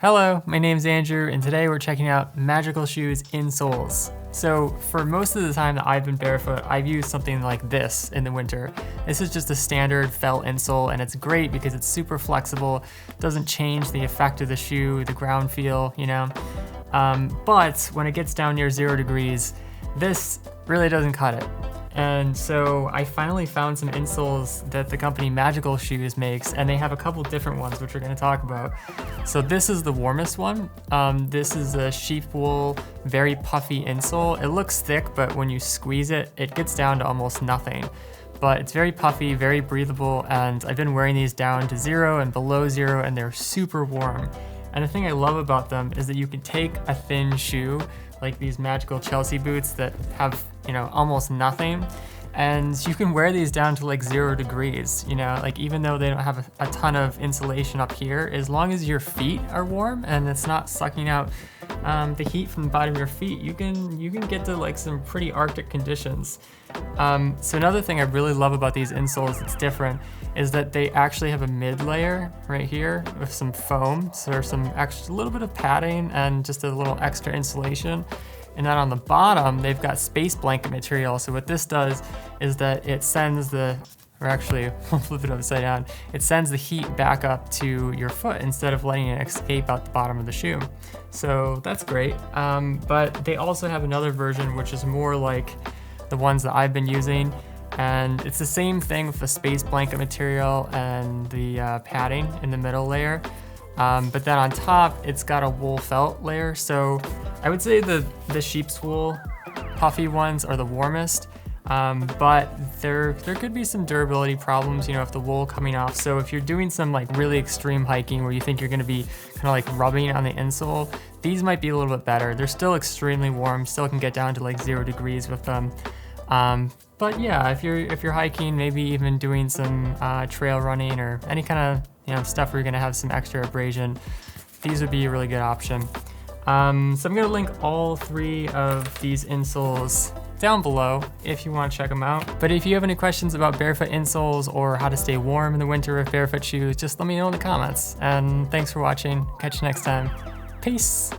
Hello, my name's Andrew, and today we're checking out Magical Shoes insoles. So for most of the time that I've been barefoot, I've used something like this in the winter. This is just a standard felt insole, and it's great because it's super flexible, doesn't change the effect of the shoe, the ground feel, you know. But when it gets down near 0 degrees, this really doesn't cut it. And so I finally found some insoles that the company Magical Shoes makes, and they have a couple different ones, which we're gonna talk about. So this is the warmest one. This is a sheep wool, very puffy insole. It looks thick, but when you squeeze it, it gets down to almost nothing. But it's very puffy, very breathable, and I've been wearing these down to 0 and below 0, and they're super warm. And the thing I love about them is that you can take a thin shoe, like these Magical Chelsea boots that have, you know, almost nothing, and you can wear these down to like 0 degrees, you know, like even though they don't have a ton of insulation up here, as long as your feet are warm and it's not sucking out the heat from the bottom of your feet, you can get to like some pretty Arctic conditions. So another thing I really love about these insoles that's different is that they actually have a mid layer right here with some foam, so there's some extra, a little bit of padding and just a little extra insulation. And then on the bottom, they've got space blanket material. So what this does is that it sends the, or actually, we'll flip it upside down, it sends the heat back up to your foot instead of letting it escape out the bottom of the shoe. So that's great. But they also have another version which is more like the ones that I've been using. And it's the same thing with the space blanket material and the padding in the middle layer. But then on top, it's got a wool felt layer. So I would say the sheep's wool puffy ones are the warmest, but there could be some durability problems, you know, if the wool coming off. So if you're doing some like really extreme hiking where you think you're gonna be kind of like rubbing on the insole, these might be a little bit better. They're still extremely warm, still can get down to like 0 degrees with them. But yeah, if you're hiking, maybe even doing some trail running or any kind of, you know, stuff where you're gonna have some extra abrasion, these would be a really good option. So I'm gonna link all 3 of these insoles down below if you want to check them out. But if you have any questions about barefoot insoles or how to stay warm in the winter with barefoot shoes, just let me know in the comments. And thanks for watching. Catch you next time. Peace.